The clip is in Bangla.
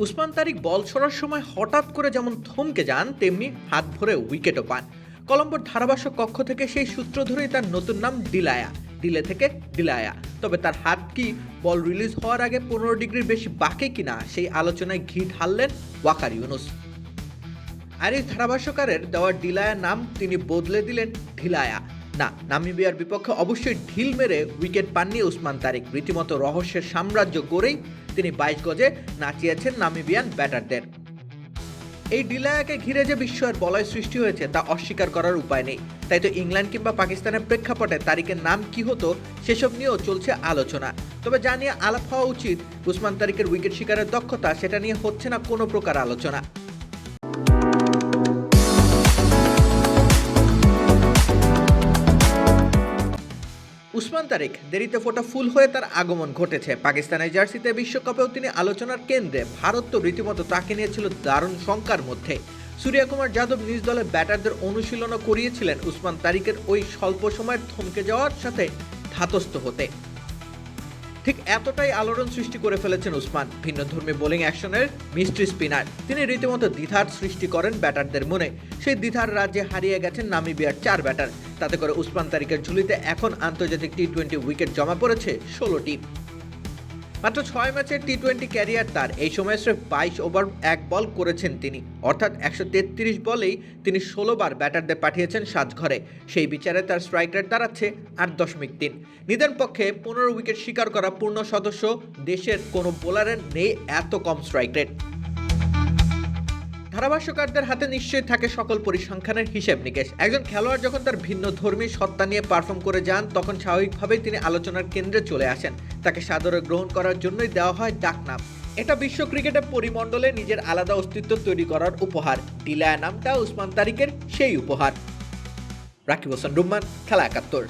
উসমান তারিক বল ছোড়ার সময় হঠাৎ করে যেমন থমকে যান, তেমনি হাত ভরে উইকেটও পান। কলম্বোর ধারাভাষ্য কক্ষ থেকে সেই সূত্র ধরেই তার নতুন নাম ডিলায়া, ডিলে থেকে ডিলায়া। তবে তার হাত কি বল রিলিজ হওয়ার আগে 15 ডিগ্রির বেশি বাঁকে কিনা, সেই আলোচনায় ঘি ঢাললেন ওয়াকার ইউনুস। আইরিশ ধারাভাষ্যকারের দেওয়া ডিলায়া নাম তিনি বদলে দিলেন ঢিলায়া। না, নামিবিয়ার বিপক্ষে অবশ্যই ঢিল মেরে উইকেট পাননি উসমান তারিক। রীতিমতো রহস্যের সাম্রাজ্য গড়েই তিনি 22 গজে নাচিয়েছেন নামিবিয়ান ব্যাটারদের। এই ডিলায়াকে ঘিরে যে বিস্ময়ের বলয় সৃষ্টি হয়েছে তা অস্বীকার করার উপায় নেই। তাই তো ইংল্যান্ড কিংবা পাকিস্তানের প্রেক্ষাপটে তারিকের নাম কি হতো সেসব নিয়েও চলছে আলোচনা। তবে যা নিয়ে আলাপ হওয়া উচিত, উসমান তারিকের উইকেট শিকারের দক্ষতা, সেটা নিয়ে হচ্ছে না কোনো প্রকার আলোচনা। উসমান তারিক দেরিতে ফোটা ফুল হয়ে তার আগমন ঘটেছে। পাকিস্তানের জার্সিতে বিশ্বকাপেও তিনি আলোচনার কেন্দ্রে। ভারত তো রীতিমতো তাকে নিয়েছিল দারুণ শঙ্কার মধ্যে। সূর্যকুমার যাদব নিজ দলের ব্যাটারদের অনুশীলনও করিয়েছিলেন উসমান তারিকের ওই স্বল্প সময়ের থমকে যাওয়ার সাথে ধাতস্থ হতে। ঠিক এতটাই আলোড়ন সৃষ্টি করে ফেলেছেন উসমান, ভিন্নধর্মী বোলিং অ্যাকশনের মিস্ট্রি স্পিনার। তিনি রীতিমতো দ্বিধার সৃষ্টি করেন ব্যাটারদের মনে। সেই দ্বিধার রাজ্যে হারিয়ে গেছেন নামিবিয়ার 4 ব্যাটার। তাতে করে উসমান তারিকের ঝুলিতে এখন আন্তর্জাতিক টি-20 উইকেট জমা পড়েছে 16টি। মাত্র 6 ম্যাচের টি-20 ক্যারিয়ার তার। এই সময় স্রেফ 22 ওভার 1 বল করেছেন তিনি, অর্থাৎ 133 বলেই তিনি 16 বার ব্যাটারদের পাঠিয়েছেন সাজঘরে। সেই বিচারে তার স্ট্রাইক রেট দাঁড়াচ্ছে 8.3। নিদেন পক্ষে 15 উইকেট শিকার করা পূর্ণ সদস্য দেশের কোনো বোলারের নেই এত কম স্ট্রাইক রেট। ধারাভাষ্যকারদের হাতে নিশ্চয়ই থাকে সকল পরিসংখ্যানের হিসেব নিকেশ। একজন খেলোয়াড় যখন তার ভিন্ন ধর্মী সত্তা নিয়ে পারফর্ম করে যান, তখন স্বাভাবিকভাবেই তিনি আলোচনার কেন্দ্রে চলে আসেন। তাকে সাদরে গ্রহণ করার জন্যই দেওয়া হয় ডাকনাম। এটা বিশ্ব ক্রিকেটের পরিমণ্ডলে নিজের আলাদা অস্তিত্ব তৈরি করার উপহার। ডিলায়া নামটা উসমান তারিকের সেই উপহার। রাকিব হোসেন রুম্মান, খেলা 71।